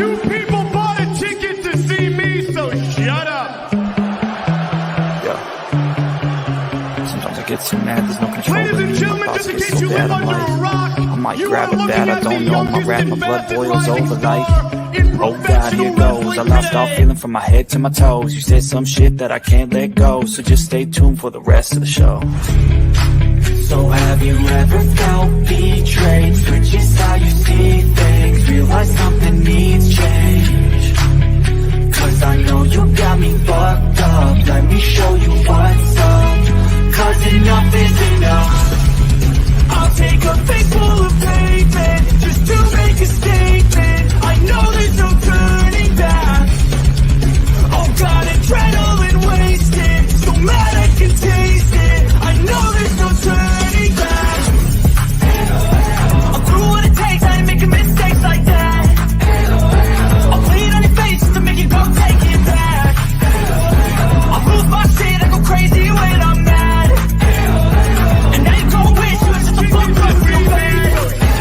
You people bought a ticket to see me, so shut up. Yeah. Sometimes I get so mad, there's no control. Ladies and gentlemen, just in case you live under a rock, I might you grab are a looking bat, I at the don't know, my youngest rap, and my blood fastest boils rising over like, star in oh God, here professional goes. I wrestling lost all today. feeling from my head to my toes. You said some shit that I can't let go, so just stay tuned for the rest of the show. So have you ever felt betrayed? Switches how you see things, realize something needs change. Cause I know you got me fucked up, let me show you what's up. Cause enough is enough. I'll take a face full of pavement just to make a statement. I know there's no turning back. Oh God, adrenaline wasted, so mad I can taste it. I know there's no turning back. I'll do what it takes, I ain't making mistakes like that. I'll bleed on your face just to make you go take it back. I'll lose my shit, I go crazy when I'm mad. And now you gon' wish you was just a fuck up real bad.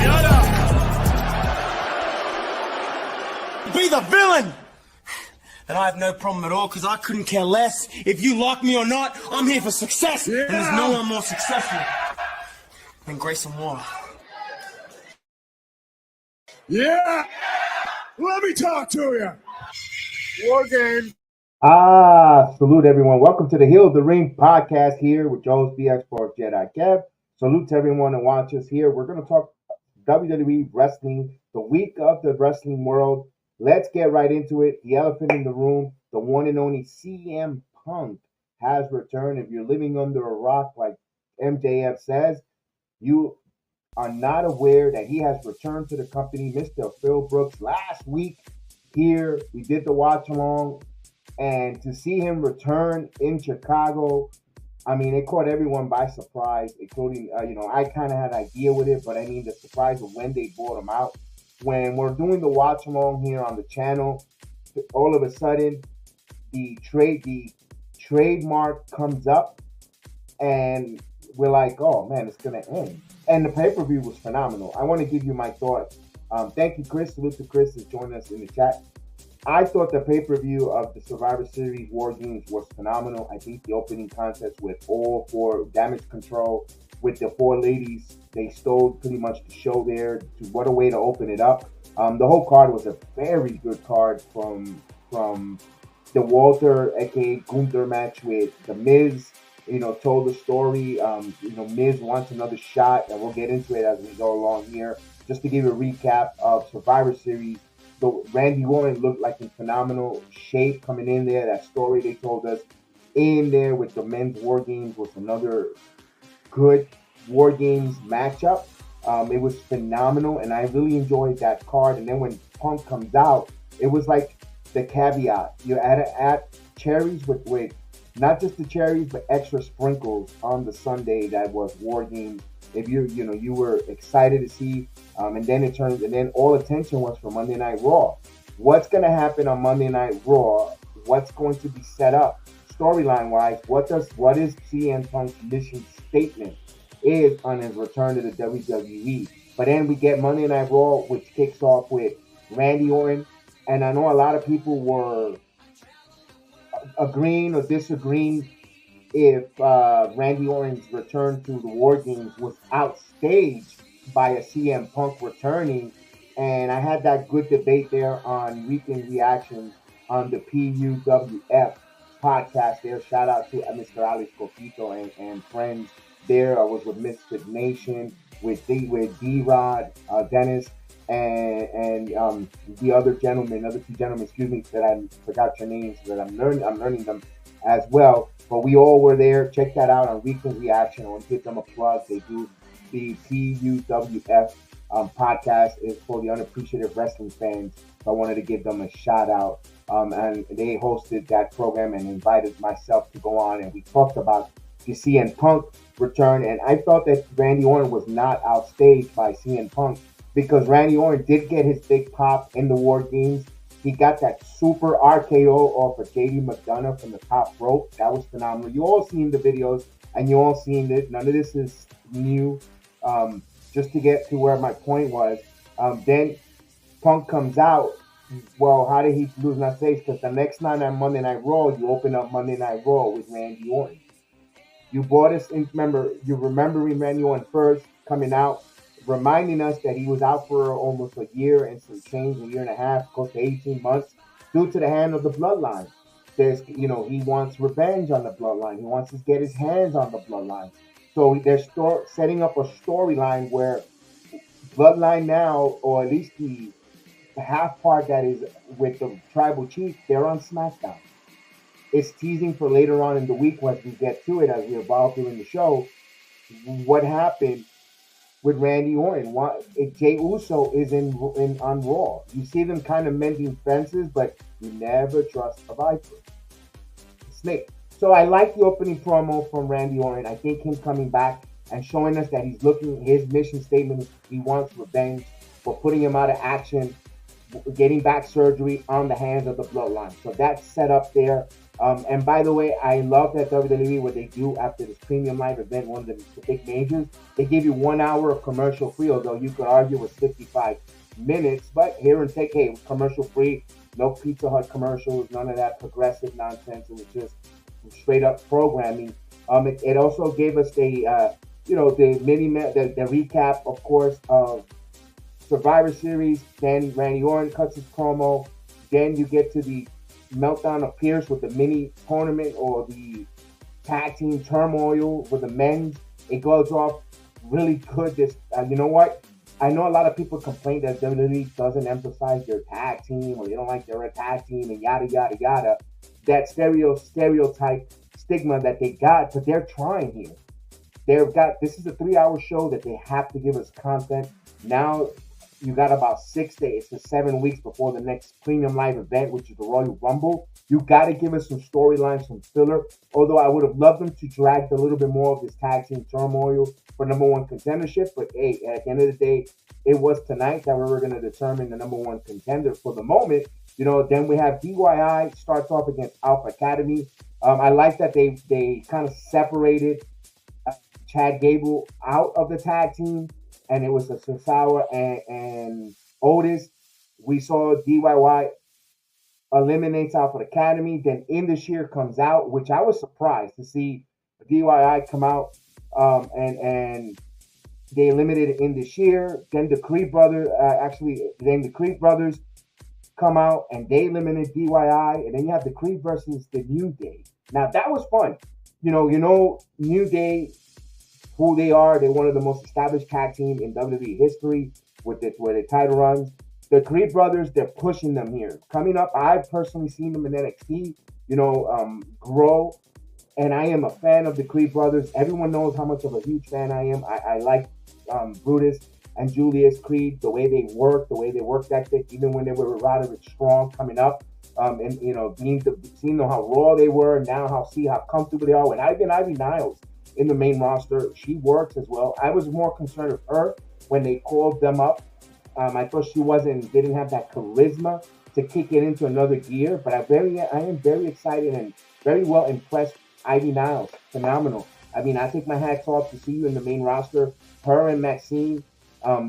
Shut up. Be the villain! And I have no problem at all, because I couldn't care less if you like me or not. I'm here for success, and there's no one more successful than Grayson Waller. Yeah! Let me talk to you! War game. Salute everyone. Welcome to the Hill of the Ring podcast here with Joe's BX for Jedi Kev. Salute to everyone that watches here. We're going to talk WWE wrestling, the week of the wrestling world. Let's get right into it. The elephant in the room, the one and only CM Punk has returned. If you're living under a rock, like MJF says, you are not aware that he has returned to the company. Mr. Phil Brooks last week here, we did the watch along, and to see him return in Chicago, I mean, it caught everyone by surprise, including, I kind of had an idea with it, but I mean, the surprise of when they brought him out. When we're doing the watch along here on the channel, all of a sudden the trademark comes up, and we're like, oh man, it's gonna end. And the pay-per-view was phenomenal. I want to give you my thoughts. Thank you, Chris. Salute to Chris who's joining us in the chat. I thought the pay-per-view of the Survivor Series War Games was phenomenal. I think the opening contest with all four Damage Control, with the four ladies, they stole pretty much the show there. What a way to open it up. The whole card was a very good card from the Walter, aka Gunther match with the Miz. Told the story. Miz wants another shot, and we'll get into it as we go along here. Just to give you a recap of Survivor Series, Randy Orton looked like in phenomenal shape coming in there. That story they told us in there with the men's War Games was another good War Games matchup. It was phenomenal, and I really enjoyed that card. And then when Punk comes out, it was like the caveat. You add cherries with not just the cherries, but extra sprinkles on the Sunday that was War Games. If you were excited to see, and then all attention was for Monday Night Raw. What's going to happen on Monday Night Raw? What's going to be set up storyline wise? What is CM Punk's mission statement is on his return to the WWE? But then we get Monday Night Raw, which kicks off with Randy Orton, and I know a lot of people were agreeing or disagreeing if Randy Orton's return to the War Games was outstaged by a CM Punk returning. And I had that good debate there on Weekend Reactions on the PUWF podcast there. Shout out to Mr. Alex Coquito and friends there. I was with Misfit Nation, with D-Rod, Dennis, and the other two gentlemen, that I forgot your names, that I'm learning them as well. But we all were there. Check that out on Weekend Reaction. I want to give them a plug. They do the PUWF podcast is for the unappreciative wrestling fans. So I wanted to give them a shout out. And they hosted that program and invited myself to go on, and we talked about the CM Punk return. And I thought that Randy Orton was not outstaged by CM Punk, because Randy Orton did get his big pop in the War Games. He got that super RKO off of JD McDonough from the top rope. That was phenomenal. You all seen the videos, and you all seen it. None of this is new. Just to get to where my point was, then Punk comes out. Well, how did he lose not safe? Because the next night on Monday Night Raw, you open up Monday Night Raw with Randy Orton. You brought us in. You remembering Randy Orton first coming out, reminding us that he was out for almost a year and some change, a year and a half, close to 18 months, due to the hand of the bloodline. He wants revenge on the bloodline. He wants to get his hands on the bloodline. So they're setting up a storyline where bloodline now, or at least the half part that is with the tribal chief, they're on SmackDown. It's teasing for later on in the week once we get to it as we evolve during the show. What happened with Randy Orton? Jey Uso is in on Raw. You see them kind of mending fences, but you never trust a Viper. Snake. So I like the opening promo from Randy Orton. I think him coming back and showing us that he's looking, his mission statement is he wants revenge for putting him out of action, getting back surgery on the hands of the bloodline. So that's set up there. And by the way, I love that WWE, what they do after this premium live event, one of the big majors, they give you 1 hour of commercial free, although you could argue it was 55 minutes. But here and take, hey, commercial free, no Pizza Hut commercials, none of that progressive nonsense. It was just straight up programming. It also gave us the recap, of course, of Survivor Series. Then Randy Orton cuts his promo. Then you get to the meltdown of Pierce with the mini tournament or the tag team turmoil with the men's. It goes off really good. You know what? I know a lot of people complain that WWE doesn't emphasize their tag team or they don't like their tag team and yada yada yada. That stereotype stigma that they got, but they're trying here. This is a 3-hour show that they have to give us content. Now you got about 6 days to 7 weeks before the next premium live event, which is the Royal Rumble. You got to give us some storylines, some filler. Although I would have loved them to drag a little bit more of this tag team turmoil for number one contendership. But hey, at the end of the day, it was tonight that we were going to determine the number one contender for the moment. Then we have DIY starts off against Alpha Academy. I like that they kind of separated Chad Gable out of the tag team. And it was a Cesaro and Otis. We saw DIY eliminates Alpha Academy. Then Indus comes out, which I was surprised to see DIY come out. And they eliminated Indus. Then the Creed brothers, come out and they eliminate DIY. And then you have the Creed versus the New Day. Now that was fun. New Day, who they are. They're one of the most established tag team in WWE history with the title runs. The Creed brothers, they're pushing them here. Coming up, I've personally seen them in NXT, grow. And I am a fan of the Creed brothers. Everyone knows how much of a huge fan I am. I like Brutus and Julius Creed, the way they work ethic, even when they were Roderick Strong coming up. Seeing how raw they were, now how comfortable they are with Ivy Niles in the main roster. She works as well. I was more concerned with her when they called them up. I thought she didn't have that charisma to kick it into another gear, but I am very excited and very well impressed. Ivy Niles, phenomenal. I mean, I take my hats off to see you in the main roster. Her and Maxine,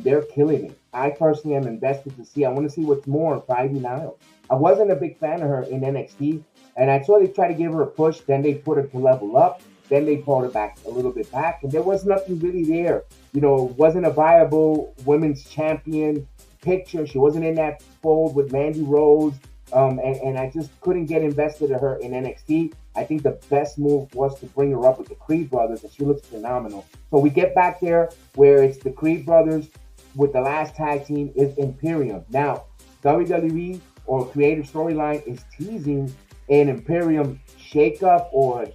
they're killing it. I personally am invested to see. I want to see what's more for Ivy Niles. I wasn't a big fan of her in NXT, and I saw they try to give her a push. Then they put her to level up. Then they pulled her back a little bit back, and there was nothing really there. Wasn't a viable women's champion picture. She wasn't in that fold with Mandy Rose, and I just couldn't get invested in her in NXT. I think the best move was to bring her up with the Creed brothers, and she looks phenomenal. So we get back there where it's the Creed brothers with the last tag team is Imperium. Now, WWE or Creative Storyline is teasing an Imperium shakeup or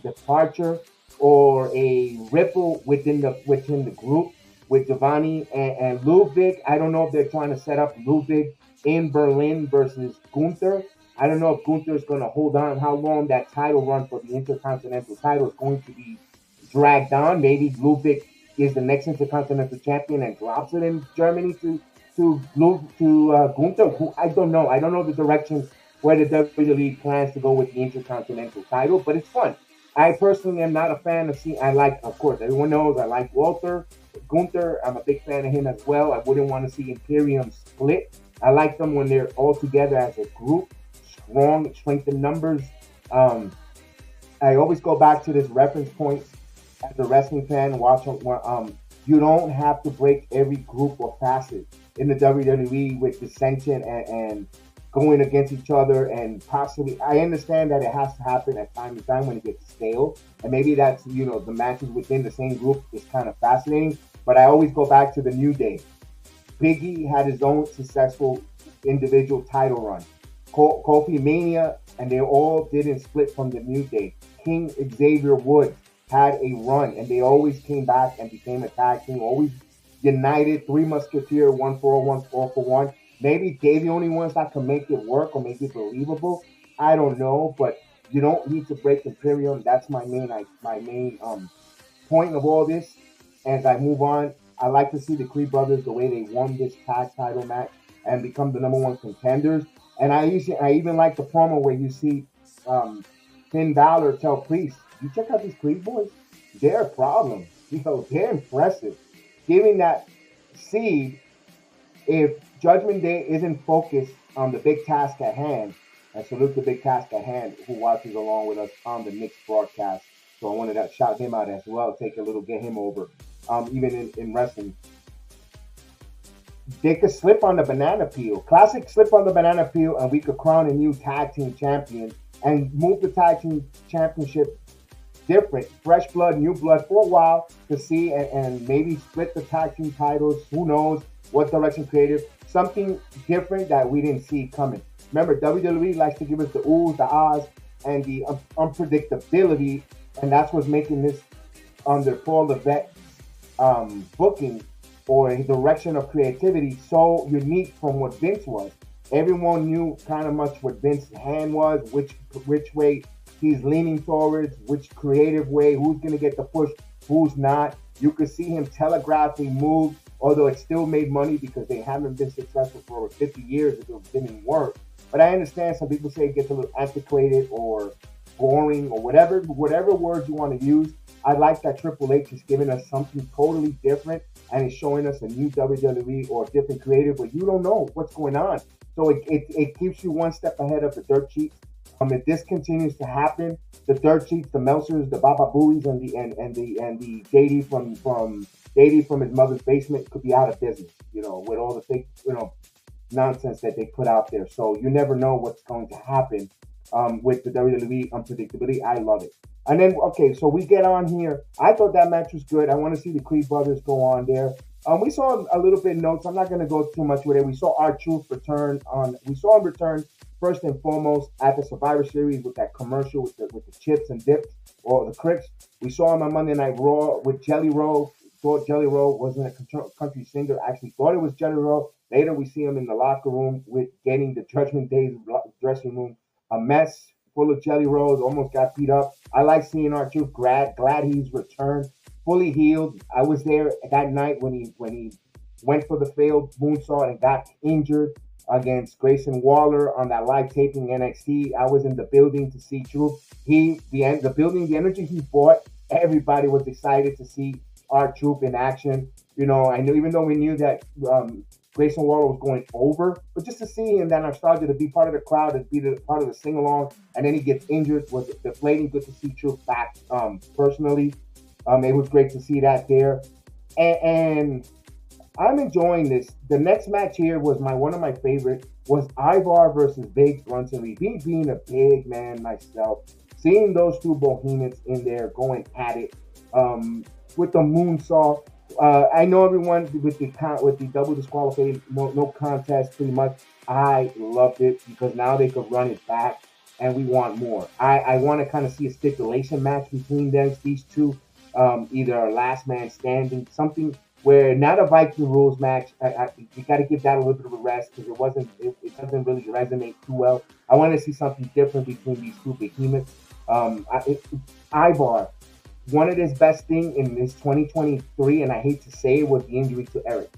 departure or a ripple within the group with Giovanni and Ludwig. I don't know if they're trying to set up Ludwig in Berlin versus Gunther. I don't know if Gunther is going to hold on, how long that title run for the Intercontinental title is going to be dragged on. Maybe Ludwig is the next Intercontinental champion and drops it in Germany to Gunther. Who I don't know. I don't know the direction where the WWE plans to go with the Intercontinental title, but it's fun. I personally am not a fan of of course, everyone knows I like Gunther. I'm a big fan of him as well. I wouldn't want to see Imperium split. I like them when they're all together as a group, strong, strength in numbers. I always go back to this reference point as a wrestling fan. You don't have to break every group or facet in the WWE with dissension and going against each other and possibly. I understand that it has to happen at time to time when it gets stale, and maybe that's the matches within the same group is kind of fascinating. But I always go back to the New Day. Biggie had his own successful individual title run. Kofi Mania, and they all didn't split from the New Day. King Xavier Woods had a run, and they always came back and became a tag team, always united, Three Musketeer, one for all, one for one. Maybe they're the only ones that can make it work or make it believable. I don't know, but you don't need to break Imperium. That's my main point of all this. As I move on, I like to see the Creed brothers the way they won this tag title match and become the number one contenders. And I even like the promo where you see Finn Balor tell Priest, "You check out these Creed boys. They're a problem. They're impressive." Giving that seed, if Judgment Day isn't focused on the big task at hand, and salute the big task at hand who watches along with us on the Knicks broadcast. So I wanted to shout him out as well. Get him over. Even in wrestling, they could slip on the banana peel. Classic slip on the banana peel, and we could crown a new tag team champion and move the tag team championship different, fresh blood, new blood for a while to see and maybe split the tag team titles. Who knows what direction creative? Something different that we didn't see coming. Remember, WWE likes to give us the oohs, the ahs, and the unpredictability, and that's what's making this under Paul Levesque booking or direction of creativity so unique from what Vince was. Everyone knew kind of much what Vince's hand was, which way he's leaning towards, which creative way, who's going to get the push, who's not. You could see him telegraphing moves, although it still made money because they haven't been successful for over 50 years. It didn't work. But I understand some people say it gets a little antiquated or boring or whatever words you want to use. I like that Triple H is giving us something totally different and is showing us a new WWE or different creative, but you don't know what's going on. So it keeps you one step ahead of the dirt sheets. If this continues to happen, the dirt sheets, the Meltzers, the Baba Booies, and the JD from his mother's basement could be out of business. With all the fake nonsense that they put out there. So you never know what's going to happen with the WWE unpredictability. I love it. And then, okay, so we get on here. I thought that match was good. I want to see the Creed brothers go on there. We saw a little bit notes. I'm not going to go too much with it. We saw R-Truth return. We saw him return first and foremost at the Survivor Series with that commercial with the chips and dips or the crips. We saw him on Monday Night Raw with Jelly Roll. Thought Jelly Roll wasn't a country singer. Actually thought it was Jelly Roll. Later we see him in the locker room with getting the Judgment Day's dressing room a mess full of Jelly Rolls. Almost got beat up. I like seeing R-Truth. Glad he's returned. Fully healed. I was there that night when he went for the failed moonsault and got injured against Grayson Waller on that live taping NXT. I was in the building to see Truth. The energy he brought, everybody was excited to see R-Truth in action. I knew, even though we knew that Grayson Waller was going over, but just to see him, that nostalgia, to be part of the crowd, to be part of the sing-along, and then he gets injured was deflating. Good to see Truth back personally. It was great to see that there. And I'm enjoying this. The next match here was one of my favorite, was Ivar versus Big Bronson Reed. Me being a big man myself, seeing those two behemoths in there going at it with the moonsault. I know everyone with the double disqualification, no contest, pretty much. I loved it because now they could run it back, and we want more. I want to kind of see a stipulation match between these two. Either a last man standing, something where not a Viking rules match. You got to give that a little bit of a rest because it doesn't really resonate too well. I want to see something different between these two behemoths. Ivar, one of his best thing in this 2023, and I hate to say it, was the injury to Eric.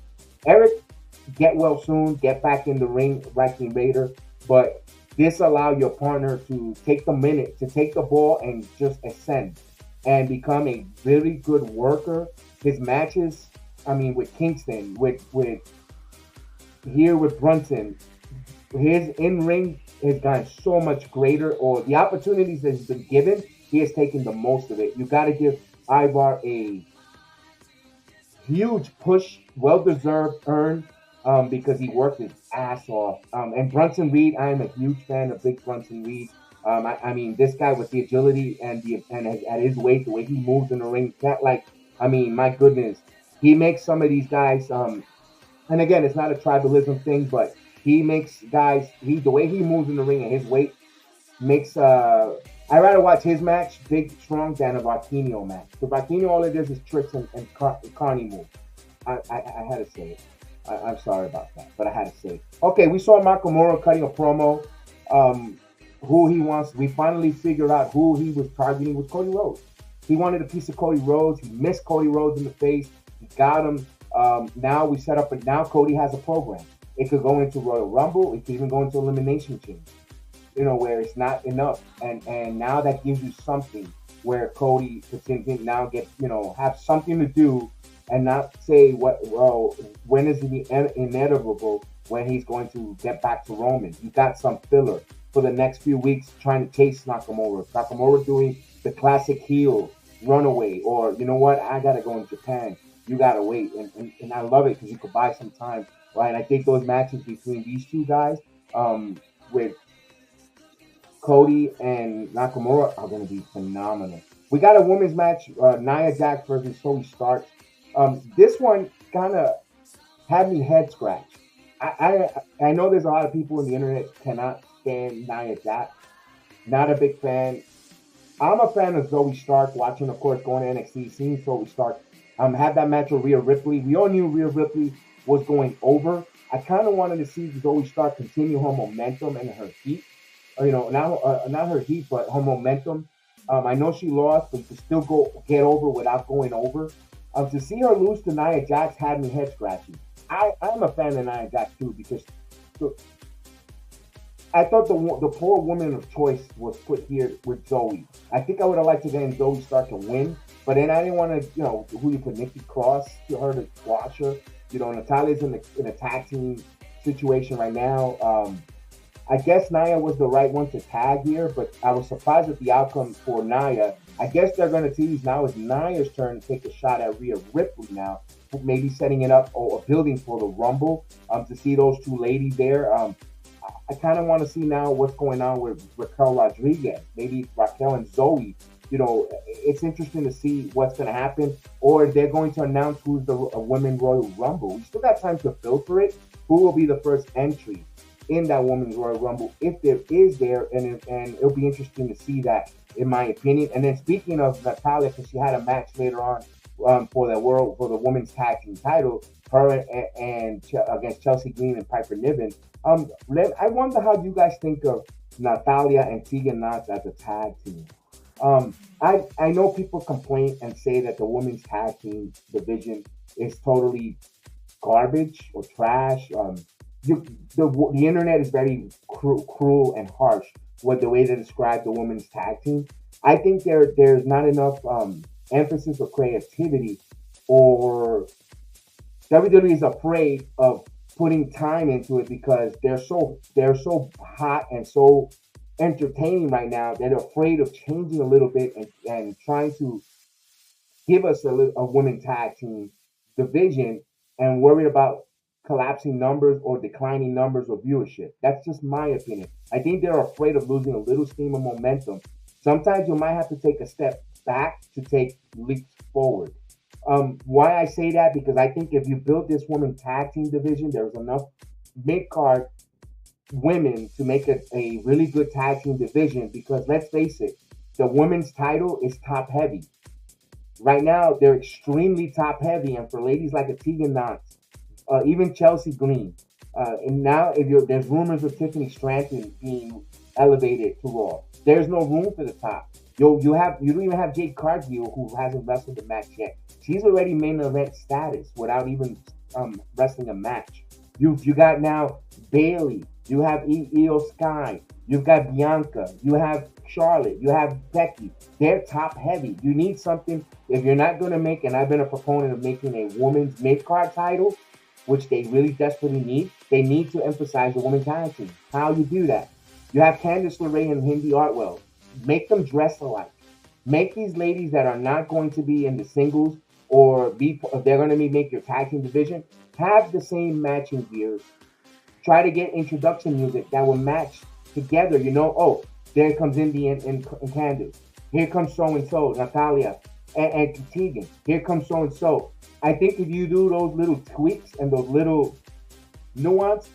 Eric, get well soon, get back in the ring, Viking Raider, but this allow your partner to take the minute to take the ball and just ascend and become a really good worker. His matches, with Kingston, with here with Brunson, his in-ring has gotten so much greater, or the opportunities that he's been given, he has taken the most of it. You got to give Ivar a huge push, well-deserved, earned, because he worked his ass off. And Brunson Reed, I am a huge fan of Big Brunson Reed. I mean, this guy with the agility and at his weight, the way he moves in the ring, my goodness, he makes some of these guys. And again, it's not a tribalism thing, but he makes guys. The way he moves in the ring and his weight makes. I rather watch his match, big, strong, than a Barquinho match. So Barquinho, all it is tricks and Carney moves. I had to say it. I'm sorry about that, but I had to say it. Okay, we saw Nakamura cutting a promo. Who he wants. We finally figured out who he was targeting was Cody Rhodes. He wanted a piece of Cody Rhodes. He missed Cody Rhodes in the face. He got him. Now we set up, and now Cody has a program. It could go into Royal Rumble. It could even go into Elimination Chamber. Where it's not enough, and now that gives you something where Cody could now get, have something to do, and not say when is it inevitable when he's going to get back to Roman. You got some filler for the next few weeks trying to chase Nakamura. Nakamura doing the classic heel runaway, or you know what, I gotta go in Japan. You gotta wait, and I love it because you could buy some time, right? And I think those matches between these two guys, with Cody and Nakamura, are going to be phenomenal. We got a women's match, Nia Jax versus Zoe Stark. This one kind of had me head scratched. I know there's a lot of people in the internet cannot stand Nia Jax. Not a big fan. I'm a fan of Zoe Stark, watching, of course, going to NXT, seeing Zoe Stark. Had that match with Rhea Ripley. We all knew Rhea Ripley was going over. I kind of wanted to see Zoe Stark continue her momentum and her heat. Not her heat, but her momentum. I know she lost, but you can still get over without going over. To see her lose to Nia Jax had me head scratching. I'm a fan of Nia Jax too, because I thought the poor woman of choice was put here with Zoe. I think I would have liked to then Zoe Stark to win, but then I didn't want to, who you put Nikki Cross to her to squash her. Natalia's in a tag team situation right now. I guess Nia was the right one to tag here, but I was surprised at the outcome for Nia. I guess they're going to tease now it's Nia's turn to take a shot at Rhea Ripley now, maybe setting it up or building for the Rumble, to see those two ladies there. I kind of want to see now what's going on with Raquel Rodriguez, maybe Raquel and Zoe. It's interesting to see what's going to happen, or they're going to announce who's the Women's Royal Rumble. We still got time to filter it. Who will be the first entry in that Women's Royal Rumble, if there is there, and it'll be interesting to see that, in my opinion. And then speaking of Natalya, because she had a match later on for the women's tag team title, her and against Chelsea Green and Piper Niven. I wonder how you guys think of Natalya and Tegan Knox as a tag team. I know people complain and say that the women's tag team division is totally garbage or trash. The internet is very cruel and harsh with the way they describe the women's tag team. I think there's not enough emphasis or creativity, or WWE is afraid of putting time into it because they're so hot and so entertaining right now. They're afraid of changing a little bit and trying to give us a women's tag team division, and worried about collapsing numbers or declining numbers or viewership. That's just my opinion. I think they're afraid of losing a little steam of momentum. Sometimes you might have to take a step back to take leaps forward. Why I say that? Because I think if you build this women's tag team division, there's enough mid-card women to make it a really good tag team division, because let's face it, the women's title is top heavy. Right now, they're extremely top heavy, and for ladies like a Tegan Knox, even Chelsea Green, and now there's rumors of Tiffany Stratton being elevated to Raw. There's no room for the top. You don't even have Jade Cargill, who hasn't wrestled a match yet. She's already main event status without even wrestling a match. You got now Bayley. You have Io Sky. You've got Bianca. You have Charlotte. You have Becky. They're top heavy. You need something. If you're not going to make, and I've been a proponent of making a women's mid-card title, which they really desperately need, they need to emphasize the women's tag team. How you do that? You have Candice LeRae and Hindi Artwell. Make them dress alike. Make these ladies that are not going to be in the singles or they're going to make your tag team division, have the same matching gears. Try to get introduction music that will match together. Oh, there comes Indy and Candice. Here comes so-and-so, Natalia and Tegan. Here comes so-and-so. I think if you do those little tweaks and those little nuance,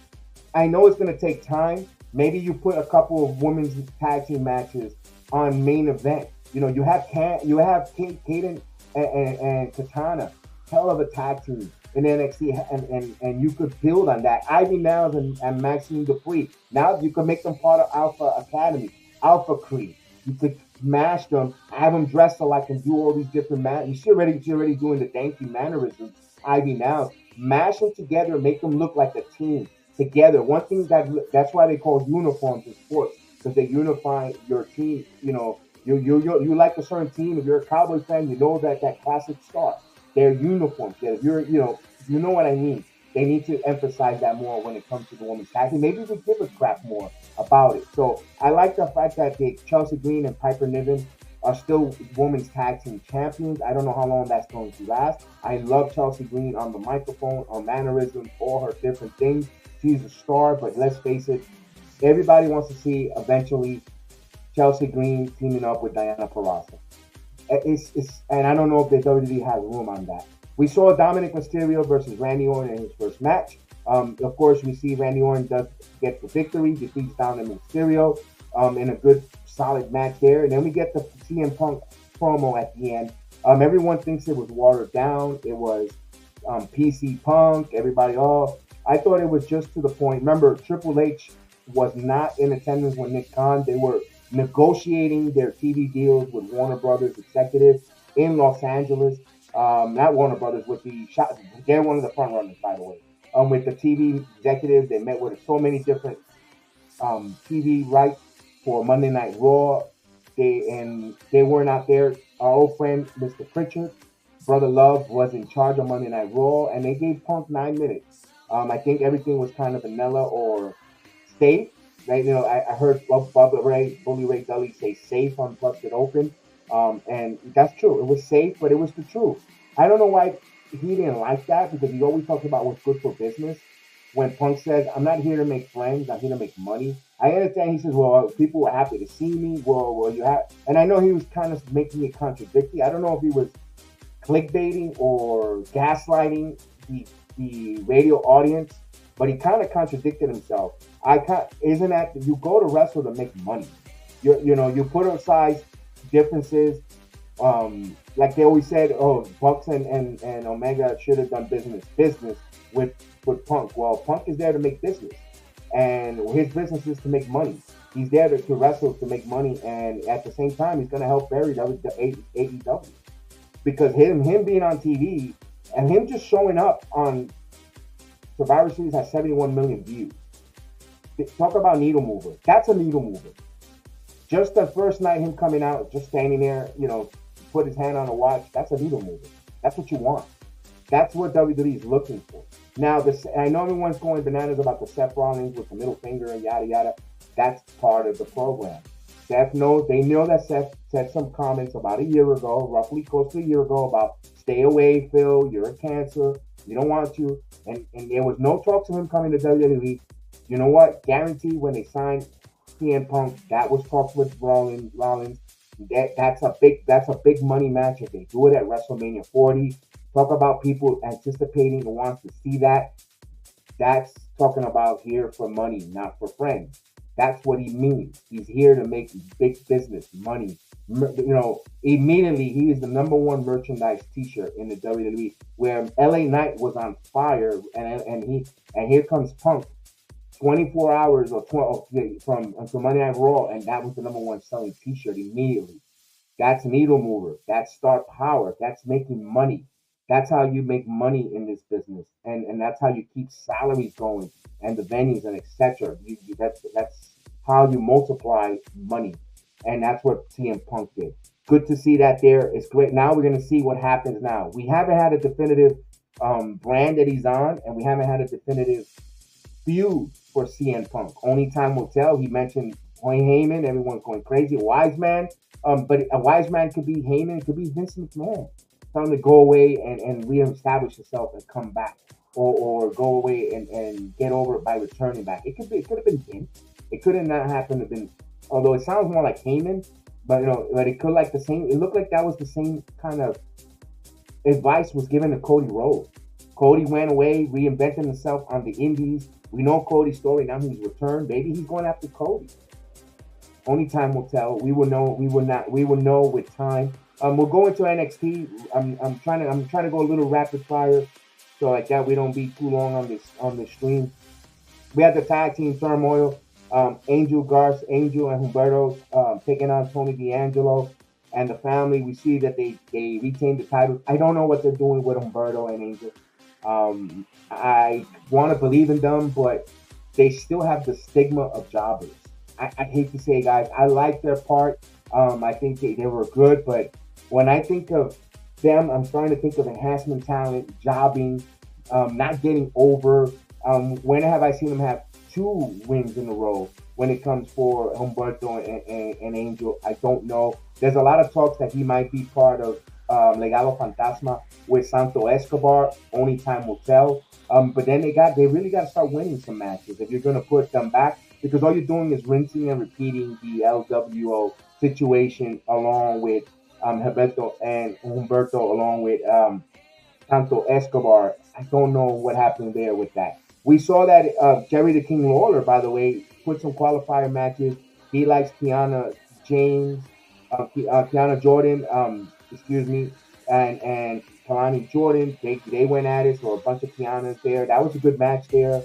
I know it's going to take time. Maybe you put a couple of women's tag team matches on main event. You have Kaden and Katana, hell of a tag team in NXT, and you could build on that. Ivy Niles and Maxine Dupree. Now you could make them part of Alpha Academy, Alpha Creed. You could mash them, have them dressed alike, and do all these different She's already doing the danky mannerisms. Ivy Niles, mash them together, make them look like a team together. One thing that's why they call uniforms in sports, because they unify your team. You like a certain team. If you're a Cowboy fan, you know that classic star. Their uniforms. If you're, you know what I mean. They need to emphasize that more when it comes to the women's tag team. Maybe we give a crap more about it. So I like the fact that Chelsea Green and Piper Niven are still women's tag team champions. I don't know how long that's going to last. I love Chelsea Green on the microphone, on mannerisms, all her different things. She's a star, but let's face it, everybody wants to see eventually Chelsea Green teaming up with Diana Purrazzo. And I don't know if the WWE has room on that. We saw Dominic Mysterio versus Randy Orton in his first match. Of course, we see Randy Orton does get the victory, defeats Dominic Mysterio in a good, solid match there. And then we get the CM Punk promo at the end. Everyone thinks it was watered down. It was PC Punk. I thought it was just to the point. Remember, Triple H was not in attendance when Nick Khan. They were negotiating their TV deals with Warner Brothers executives in Los Angeles. Not Warner Brothers, they're one of the front runners, by the way. With the TV executives, they met with so many different TV rights for Monday Night Raw. They were not there. Our old friend, Mr. Pritchard, Brother Love, was in charge of Monday Night Raw, and they gave Punk 9 minutes. I think everything was kind of vanilla or safe. Right? I heard Bully Ray Dudley say safe on Busted Open. And that's true. It was safe, but it was the truth. I don't know why he didn't like that, because he always talks about what's good for business. When Punk says, I'm not here to make friends, I'm here to make money. I understand. He says, well, people were happy to see me. Well, you have, and I know he was kind of making it contradictory. I don't know if he was clickbaiting or gaslighting the radio audience, but he kind of contradicted himself. Isn't that you go to wrestle to make money? You put aside differences. Like they always said, Bucks and Omega should have done business with Punk. Well, Punk is there to make business, and his business is to make money. He's there to wrestle to make money, and at the same time, he's going to help bury the AEW, because him being on TV and him just showing up on Survivor Series has 71 million views. Talk about needle mover. That's a needle mover. Just the first night, him coming out, just standing there, put his hand on a watch, that's a needle mover. That's what you want. That's what WWE is looking for. Now, I know everyone's going bananas about the Seth Rollins with the middle finger and yada, yada. That's part of the program. They know that Seth said some comments about a year ago, roughly close to a year ago, about stay away, Phil, you're a cancer, we don't want you. And there was no talk to him coming to WWE. You know what? Guaranteed when they signed CM Punk, that was talked with Rollins. That's a big money match if they do it at WrestleMania 40. Talk about people anticipating and wants to see that. That's talking about here for money, not for friends. That's what he means. He's here to make big business, money. Immediately he is the number one merchandise T-shirt in the WWE. Where LA Knight was on fire, and here comes Punk. 24 hours or 12 from Monday Night Raw, and that was the number one selling T-shirt immediately. That's needle mover. That's star power. That's making money. That's how you make money in this business, and that's how you keep salaries going and the venues and etc. That's how you multiply money, and that's what CM Punk did. Good to see that there. It's great. Now we're going to see what happens now. We haven't had a definitive brand that he's on, and we haven't had a definitive feud for CM Punk. Only time will tell. He mentioned Heyman. Everyone's going crazy. A wise man. But a wise man could be Heyman. It could be Vince McMahon. Tell him to go away and reestablish himself and come back. Or go away and get over it by returning back. It could have been Vince. It could have not happened to been, although it sounds more like Heyman, but but it could like the same. It looked like that was the same kind of advice was given to Cody Rhodes. Cody went away, reinvented himself on the Indies. We know Cody's story now. He's returned. Maybe he's going after Cody. Only time will tell. We will know. We will not. We will know with time. We'll go into NXT. I'm trying to go a little rapid fire, so like that we don't be too long on this stream. We have the tag team turmoil. Angel and Humberto taking on Tony D'Angelo and the family. We see that they retained the titles. I don't know what they're doing with Humberto and Angel. I want to believe in them, but they still have the stigma of jobbers. I hate to say it, guys. I like their part. I think they were good, but when I think of them, I'm starting to think of enhancement talent, jobbing, not getting over. When have I seen them have 2 wins in a row when it comes for Humberto and Angel? I don't know. There's a lot of talks that he might be part of Legado Fantasma with Santo Escobar. Only time will tell. But then they really got to start winning some matches if you're going to put them back, because all you're doing is rinsing and repeating the LWO situation along with Humberto and Humberto along with Santo Escobar. I don't know what happened there with that. We saw that Jerry the King Lawler, by the way, put some qualifier matches. He likes Kiana Jordan, and Kalani Jordan. They went at it, so a bunch of Kianas there. That was a good match there.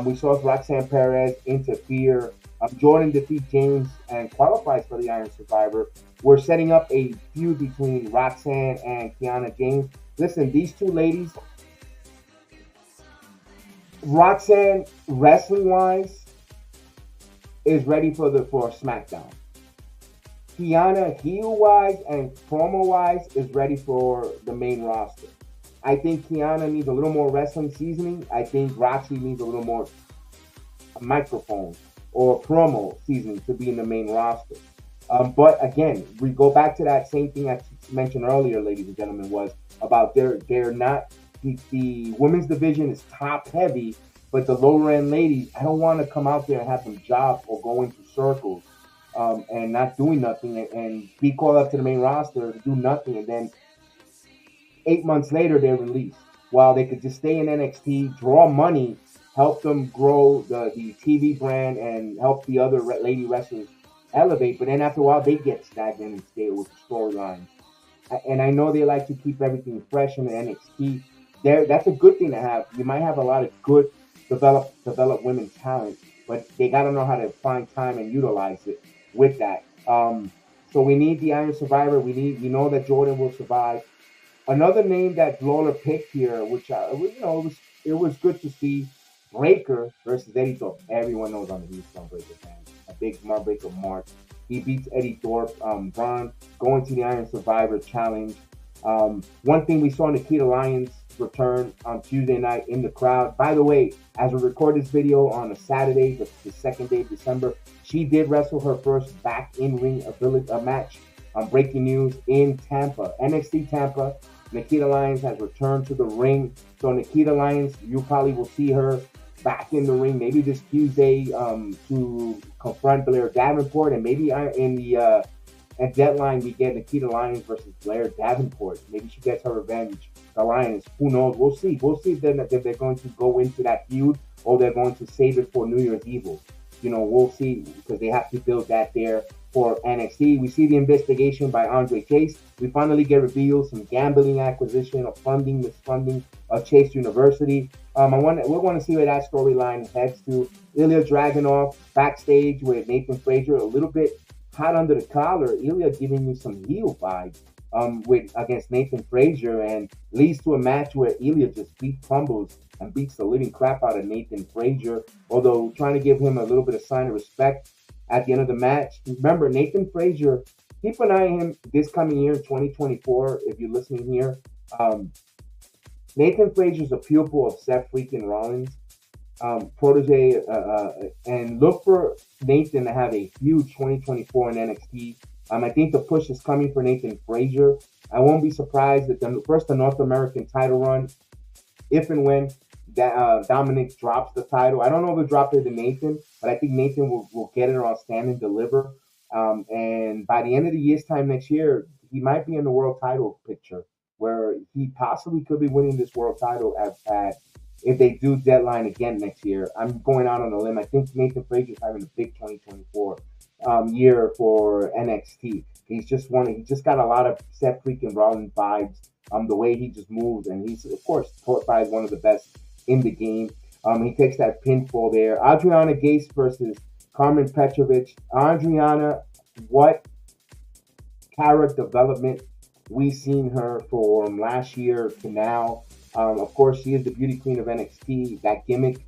We saw Roxanne Perez interfere. Jordan defeats James and qualifies for the Iron Survivor. We're setting up a feud between Roxanne and Kiana James. Listen, these two ladies, Roxanne, wrestling-wise, is ready for Smackdown. Kiana, heel-wise and promo-wise, is ready for the main roster. I think Kiana needs a little more wrestling seasoning. I think Roxy needs a little more microphone or promo seasoning to be in the main roster. But again, we go back to that same thing I mentioned earlier, ladies and gentlemen, was about they're not, the women's division is top heavy, but the lower end ladies, I don't want to come out there and have them job or go into circles and not doing nothing and be called up to the main roster to do nothing, and then 8 months later they're released. While they could just stay in NXT, draw money, help them grow the TV brand and help the other lady wrestlers elevate, but then after a while they get stagnant and stale with the storyline. And I know they like to keep everything fresh in the NXT. That's a good thing to have. You might have a lot of good develop women's talent, but they got to know how to find time and utilize it with that. So we need the Iron Survivor. We know that Jordan will survive. Another name that Lawler picked here, which it was good to see, Breaker versus Eddie Thorpe. Everyone knows I'm a huge Mark Breaker fan. A big Mark Breaker mark. He beats Eddie Thorpe. Braun going to the Iron Survivor Challenge. One thing we saw, Nikita Lyons return on Tuesday night in the crowd. By the way, as we record this video on a Saturday, the second day of December, she did wrestle her first back in-ring match. Breaking news in Tampa, NXT Tampa. Nikita Lyons has returned to the ring. So Nikita Lyons, you probably will see her back in the ring maybe this Tuesday to confront Blair Davenport, and maybe in the at deadline we get Nikita Lyons versus Blair Davenport. Maybe she gets her revenge. The Lions, who knows? We'll see. We'll see if they're going to go into that feud or they're going to save it for New Year's Evil. We'll see, because they have to build that there for NXT. We see the investigation by Andre Chase. We finally get revealed some gambling acquisition of funding, misfunding of Chase University. We want to see where that storyline heads to. Ilya Dragunov backstage with Nathan Frazier, a little bit hot under the collar. Ilya giving you some heel vibes against Nathan Frazier, and leads to a match where Ilya just crumbles and beats the living crap out of Nathan Frazier, although trying to give him a little bit of sign of respect at the end of the match. Remember, Nathan Frazier, keep an eye on him this coming year, 2024, if you're listening here. Nathan Frazier's a pupil of Seth freaking Rollins, protege, and look for Nathan to have a huge 2024 in NXT. I think the push is coming for Nathan Frazier. I won't be surprised if the North American title run, if and when Dominic drops the title. I don't know if he'll drop it to Nathan, but I think Nathan will get it on Stand and Deliver. And by the end of the year's time next year, he might be in the world title picture, where he possibly could be winning this world title at if they do deadline again next year. I'm going out on a limb. I think Nathan Frazier's having a big 2024 year for NXT. He just got a lot of Seth freaking Rollins vibes. The way he just moves, and he's of course probably one of the best in the game. He takes that pinfall there. Adriana Gase versus Carmen Petrovic. Adriana, what character development we've seen her from last year to now. Of course, she is the beauty queen of NXT. That gimmick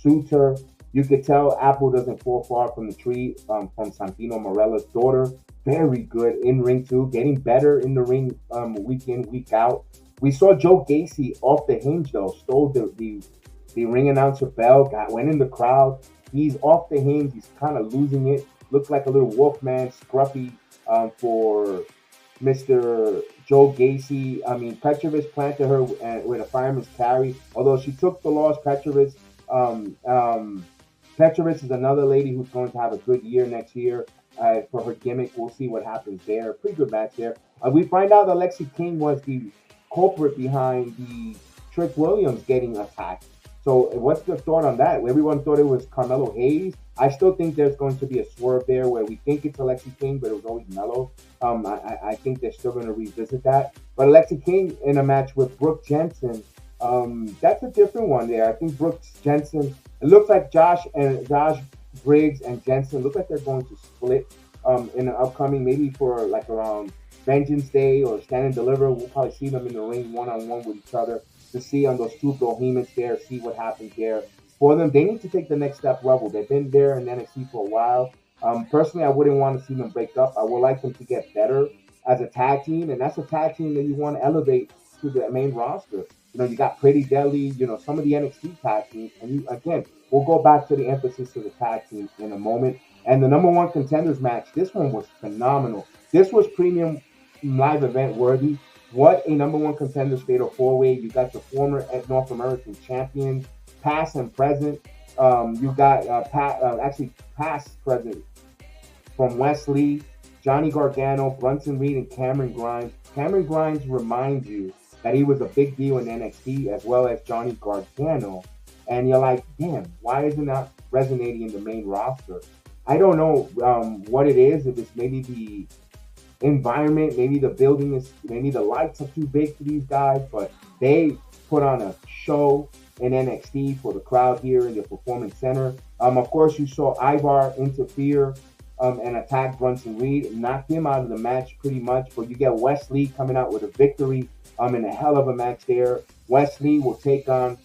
suits her. You could tell apple doesn't fall far from the tree, from Santino Morella's daughter. Very good in ring too, getting better in the ring week in, week out. We saw Joe Gacy off the hinge though, stole the ring announcer bell, went in the crowd. He's off the hinge. He's kind of losing it. Looks like a little Wolfman, scruffy for Mr. Joe Gacy. I mean, Petrovic planted her with a fireman's carry. Although she took the loss, Petrovic is another lady who's going to have a good year next year for her gimmick. We'll see what happens there. Pretty good match there. We find out that Lexi King was the culprit behind the Trick Williams getting attacked. So what's the thought on that? Everyone thought it was Carmelo Hayes. I still think there's going to be a swerve there where we think it's Alexi King, but it was always Mello. I think they're still going to revisit that. But Alexi King in a match with Brooke Jensen, that's a different one there. I think Brooke Jensen, it looks like Josh Briggs and Jensen look like they're going to split in the upcoming, maybe for like around Vengeance Day or Stand and Deliver. We'll probably see them in the ring one-on-one with each other to see on those two behemoths there, see what happens there. For them, they need to take the next step level. They've been there in NXT for a while. Personally, I wouldn't want to see them break up. I would like them to get better as a tag team, and that's a tag team that you want to elevate to the main roster. You know, you got Pretty Deadly, some of the NXT tag teams, and we'll go back to the emphasis of the tag team in a moment. And the number one contenders match, this one was phenomenal. This was premium live event worthy. What a number one contenders fatal four-way. You got the former North American champion, past and present. You got past present from Wesley, Johnny Gargano, Brunson Reed, and Cameron Grimes. Cameron Grimes reminds you that he was a big deal in NXT as well as Johnny Gargano. And you're like, damn, why isn't that resonating in the main roster? I don't know what it is. If it's maybe the environment, maybe the building is, maybe the lights are too big for these guys, but they put on a show in NXT for the crowd here in the Performance Center. Of course, you saw Ivar interfere and attack Brunson Reed, knocked him out of the match pretty much, but you get Wesley coming out with a victory in a hell of a match there. Wesley will take on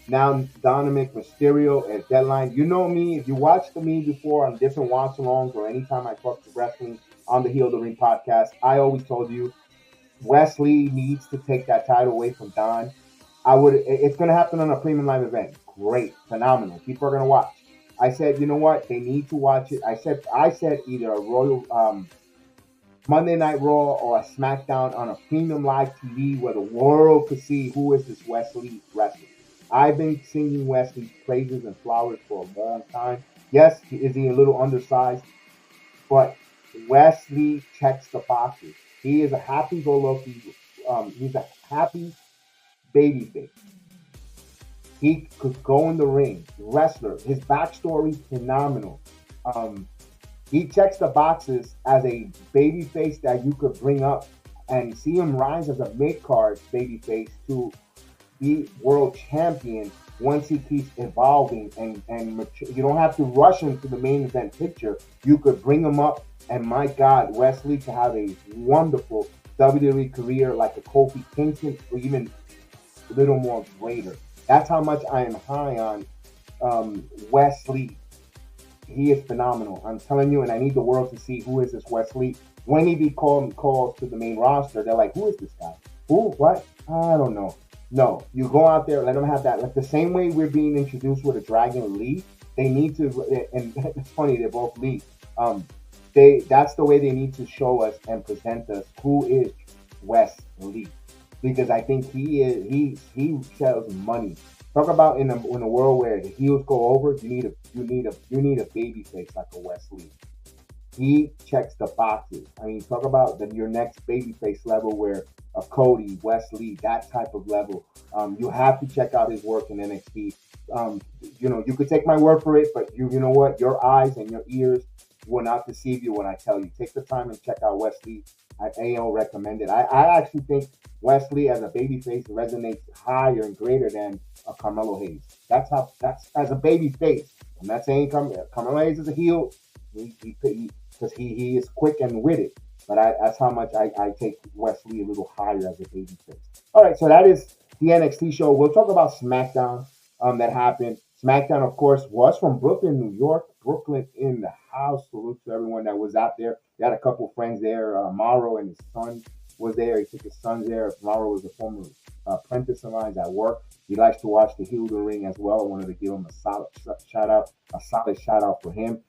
now Dominic Mysterio at Deadline. You know me, if you watched me before on different watch-alongs or anytime I talk to wrestling on the Heel of the Ring podcast, I always told you Wesley needs to take that title away from Don. It's going to happen on a premium live event. Great, phenomenal. People are going to watch. I said, you know what? They need to watch it. I said either a Royal Monday Night Raw or a Smackdown on a premium live TV where the world could see who is this Wesley wrestler. I've been singing Wesley's praises and flowers for a long time. Yes, is he a little undersized? But Wesley checks the boxes. He is a happy-go-lucky. He's a happy babyface. He could go in the ring, wrestler. His backstory phenomenal. He checks the boxes as a babyface that you could bring up and see him rise as a mid-card babyface to be world champion once he keeps evolving and mature. You don't have to rush him to the main event picture. You could bring him up, and my God, Wesley to have a wonderful WWE career like a Kofi Kingston or even a little more greater. That's how much I am high on Wesley. He is phenomenal. I'm telling you, and I need the world to see who is this Wesley. When he be called to the main roster, they're like, who is this guy? Who? What? I don't know. No, you go out there, let them have that. Like the same way we're being introduced with a Dragon Lee, they need to. And it's funny, they're both Lee. That's the way they need to show us and present us who is Wes Lee, because I think he sells money. Talk about in a world where the heels go over, you need a baby face like a Wes Lee. He checks the boxes. I mean, talk about your next babyface level where a Cody, Wesley, that type of level. You have to check out his work in NXT. You could take my word for it, but you know what? Your eyes and your ears will not deceive you when I tell you. Take the time and check out Wesley. I recommend it. I actually think Wesley as a babyface resonates higher and greater than a Carmelo Hayes. That's as a babyface. I'm not saying Carmelo Hayes is a heel. Because he is quick and witty. But that's how much I take Wesley a little higher as a babyface. All right, so that is the NXT show. We'll talk about SmackDown that happened. SmackDown, of course, was from Brooklyn, New York. Brooklyn in the house. Salute to everyone that was out there. We had a couple of friends there. Mauro and his son was there. He took his son there. Mauro was a former apprentice of mine at work. He likes to watch the Heel to Ring as well. I wanted to give him a solid shout out for him.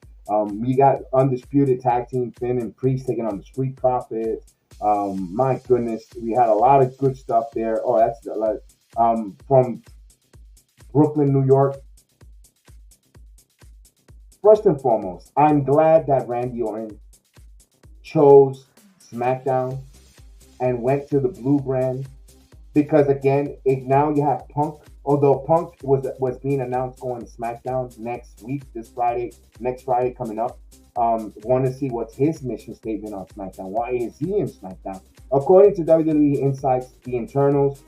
We got undisputed tag team Finn and Priest taking on the Street Profits. My goodness, we had a lot of good stuff there. Oh, that's from Brooklyn, New York. First and foremost, I'm glad that Randy Orton chose SmackDown and went to the Blue brand, because again, now you have Punk. Although Punk was being announced going to SmackDown next week, next Friday coming up. Want to see what's his mission statement on SmackDown. Why is he in SmackDown? According to WWE Insights, the internals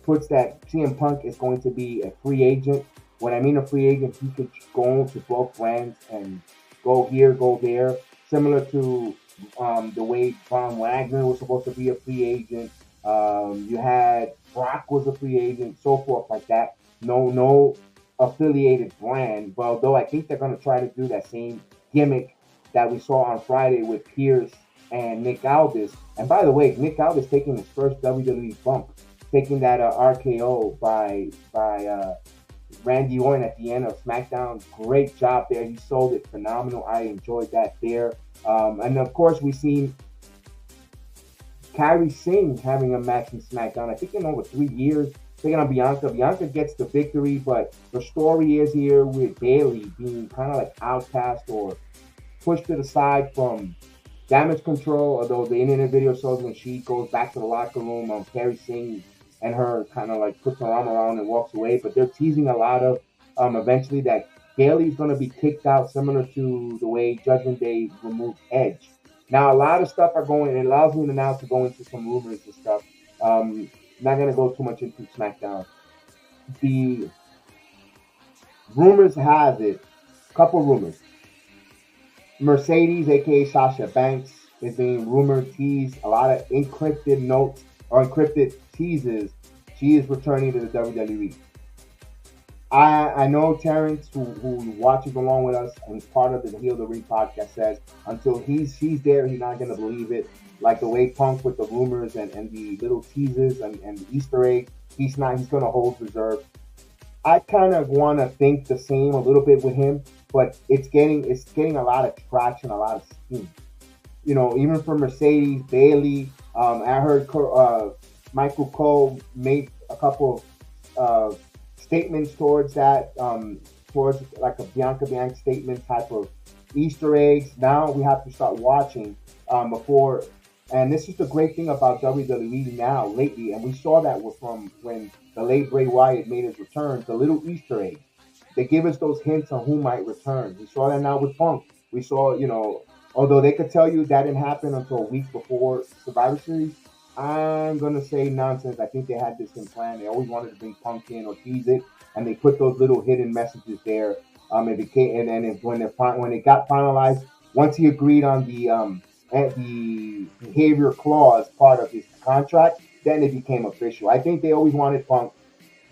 puts that CM Punk is going to be a free agent. When I mean a free agent, he could go to both brands and go here, go there. Similar to the way Von Wagner was supposed to be a free agent. You had Brock was a free agent, so forth like that. No affiliated brand. But although I think they're going to try to do that same gimmick that we saw on Friday with Pierce and Nick Aldis. And by the way, Nick Aldis taking his first WWE bump, taking that RKO by Randy Orton at the end of SmackDown. Great job there. He sold it phenomenal. I enjoyed that there. And of course, we've seen Kairi Singh having a match in SmackDown, I think in over 3 years, taking on Bianca. Bianca gets the victory, but the story is here with Bayley being kind of like outcast or pushed to the side from Damage Control, although the internet video shows when she goes back to the locker room, Kairi Singh and her kind of like puts her arm around and walks away. But they're teasing a lot of eventually that Bayley's going to be kicked out, similar to the way Judgment Day removed Edge. Now, a lot of stuff are going, it allows me to now to go into some rumors and stuff. Not going to go too much into SmackDown. The rumors has it, couple rumors. Mercedes, aka Sasha Banks, is being rumored, teased, a lot of encrypted notes or encrypted teases. She is returning to the WWE. I know Terrence, who watches along with us and is part of the Heel the Ring podcast, says until he's there, he's not going to believe it. Like the way Punk with the rumors and the little teases and the Easter egg, he's going to hold reserve. I kind of want to think the same a little bit with him, but it's getting a lot of traction, a lot of steam. You know, even for Mercedes, Bayley, I heard Michael Cole made a couple of statements towards that, towards like a Bianca statement type of Easter eggs. Now we have to start watching before, and this is the great thing about WWE now lately, and we saw that from when the late Bray Wyatt made his return, the little Easter eggs. They give us those hints on who might return. We saw that now with Punk. We saw, although they could tell you that didn't happen until a week before Survivor Series, I'm going to say nonsense. I think they had this in plan. They always wanted to bring Punk in or tease it, and they put those little hidden messages there. When it got finalized, once he agreed on the behavior clause part of his contract, then it became official. I think they always wanted Punk,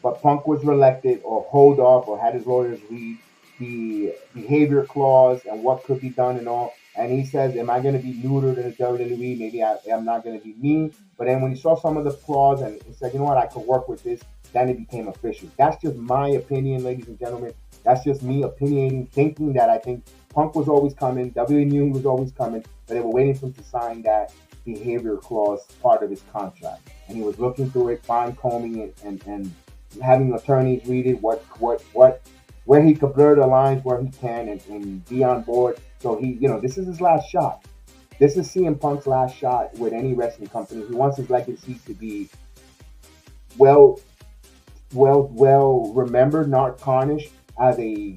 but Punk was reluctant or hold off or had his lawyers read the behavior clause and what could be done and all. And he says, am I going to be neutered in the WWE? Maybe I'm not going to be me. But then when he saw some of the flaws and he said, you know what, I could work with this, then it became official. That's just my opinion, ladies and gentlemen. That's just me opinionating, thinking that I think Punk was always coming. WWE knew he was always coming, but they were waiting for him to sign that behavior clause part of his contract. And he was looking through it, fine combing it, and having attorneys read it, where he could blur the lines where he can and be on board. So he, this is his last shot. This is CM Punk's last shot with any wrestling company. He wants his legacy to be well remembered, not tarnished as a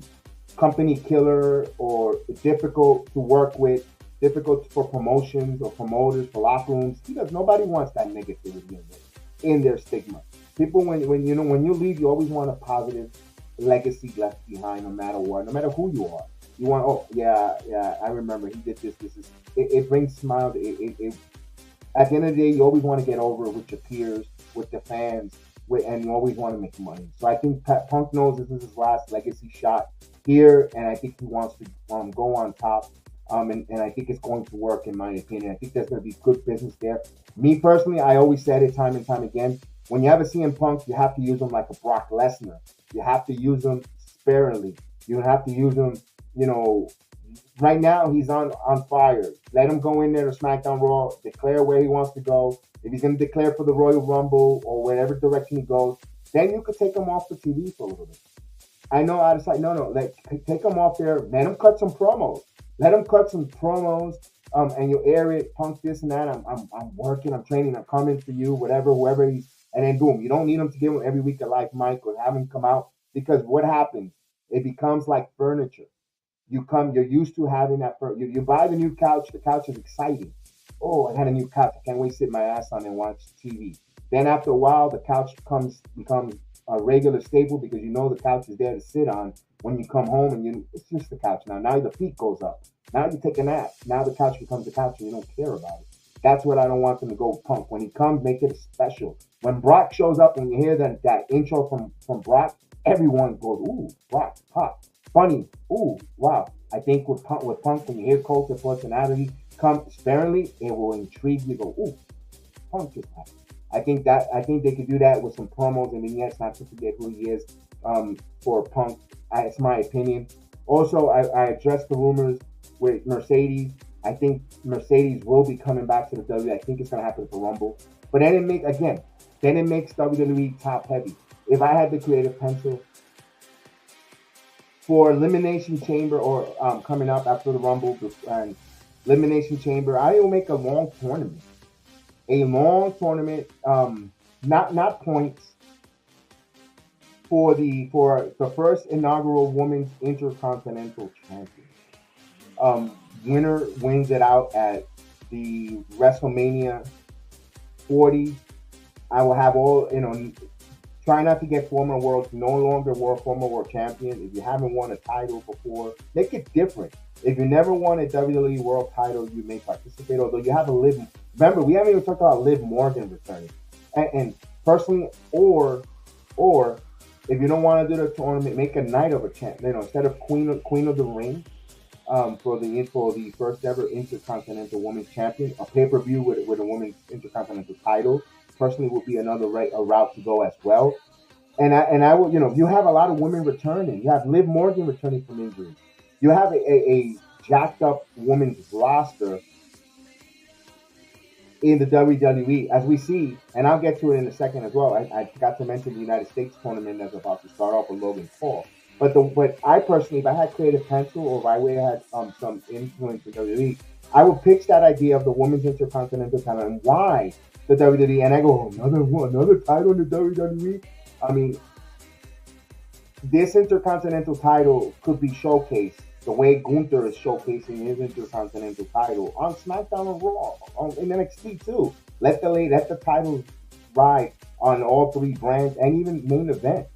company killer or difficult to work with, difficult for promotions or promoters, for locker rooms. Nobody wants that negativity in their stigma. People, when you leave, you always want a positive legacy left behind, no matter what, no matter who you are. You want, oh yeah, I remember he did this. It brings smiles. At the end of the day, you always want to get over with your peers, with the fans, and you always want to make money. So I think Punk knows this is his last legacy shot here, and I think he wants to go on top. And I think it's going to work, in my opinion. I think there's going to be good business there. Me personally, I always said it time and time again. When you have a CM Punk, you have to use him like a Brock Lesnar. You have to use him sparingly. You have to use him, right now he's on fire. Let him go in there to SmackDown Raw, declare where he wants to go. If he's going to declare for the Royal Rumble or whatever direction he goes, then you could take him off the TV for a little bit. I know I decided, take him off there. Let him cut some promos. And you air it, Punk this and that. I'm working, I'm training, I'm coming for you, whoever he's. And then boom, you don't need him to give him every week a live mic or have him come out, because what happens? It becomes like furniture. You're used to having that. You buy the new couch. The couch is exciting. Oh, I had a new couch. I can't wait to sit my ass on and watch TV. Then after a while, the couch becomes a regular staple, because the couch is there to sit on when you come home, and it's just the couch now. Now the feet goes up. Now you take a nap. Now the couch becomes a couch, and you don't care about it. That's what I don't want them to go Punk. When he comes, make it special. When Brock shows up, when you hear that intro from Brock, everyone goes, ooh, Brock, pop, funny, ooh, wow. I think with Punk, when you hear Cole's personality come sparingly, it will intrigue you. Go, ooh, Punk just happened. I think they could do that with some promos and vignettes, not to forget who he is for Punk. It's my opinion. Also, I addressed the rumors with Mercedes. I think Mercedes will be coming back to the WWE. I think it's going to happen at the Rumble. But then it makes WWE top heavy. If I had the creative pencil for Elimination Chamber or coming up after the Rumble and Elimination Chamber, I will make a long tournament. Not points, for the first inaugural Women's Intercontinental Champion. Winner wins it out at the WrestleMania 40. I will have try not to get former world champion. If you haven't won a title before, make it different. If you never won a WWE world title, you may participate, although you have a Liv. Remember, we haven't even talked about Liv Morgan returning. And personally, or if you don't want to do the tournament, make a night of a champ. Instead of Queen of the Ring, for the first ever Intercontinental Women's Champion, a pay-per-view with a Women's Intercontinental title, personally would be another route to go as well. And I will, if you have a lot of women returning, you have Liv Morgan returning from injury, you have a jacked up women's roster in the WWE, as we see, and I'll get to it in a second as well. I forgot to mention the United States tournament that's about to start off with Logan Paul. But I personally, if I had creative pencil, or if I had some influence in WWE, I would pitch that idea of the Women's Intercontinental title and why the WWE. And I go, another title in the WWE. I mean, this Intercontinental title could be showcased the way Gunther is showcasing his Intercontinental title on SmackDown and Raw, in NXT too. Let the titles ride on all three brands and even main event.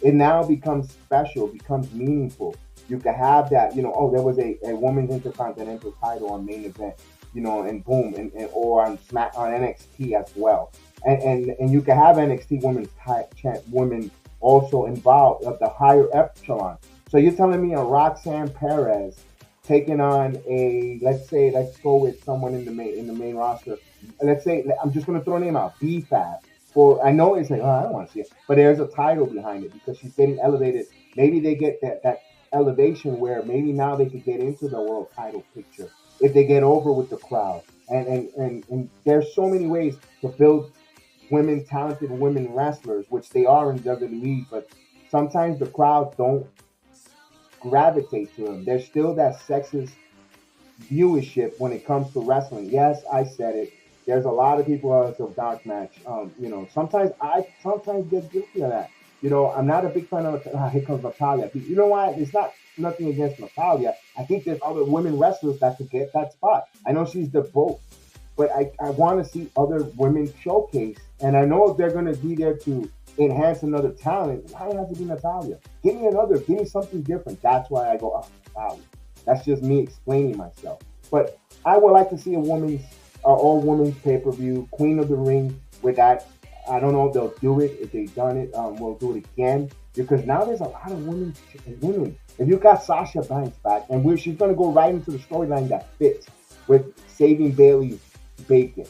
It now becomes special, becomes meaningful. You can have that, there was a women's Intercontinental title on main event, and boom, and or on NXT as well. And you can have NXT women also involved at the higher echelon. So you're telling me a Roxanne Perez taking on let's go with someone in the main roster. Let's say I'm just gonna throw a name out, BFAB. For I know it's like, oh, I don't want to see it, but there's a title behind it because she's getting elevated. Maybe they get that elevation where maybe now they could get into the world title picture if they get over with the crowd. And there's so many ways to build talented women wrestlers, which they are in WWE, but sometimes the crowd don't gravitate to them. There's still that sexist viewership when it comes to wrestling. Yes, I said it. There's a lot of people out of dark match. Sometimes I get guilty of that. I'm not a big fan of here comes Natalia. You know why? It's not nothing against Natalia. I think there's other women wrestlers that could get that spot. I know she's the both, but I want to see other women showcase. And I know if they're going to be there to enhance another talent, why has to be Natalia? Give me something different. That's why I go, oh, Natalia. That's just me explaining myself. But I would like to see a all-women's pay-per-view, Queen of the Ring, with that. I don't know if they'll do it. If they've done it, we'll do it again. Because now there's a lot of women. If you got Sasha Banks back, and she's going to go right into the storyline that fits with saving Bailey Bacon,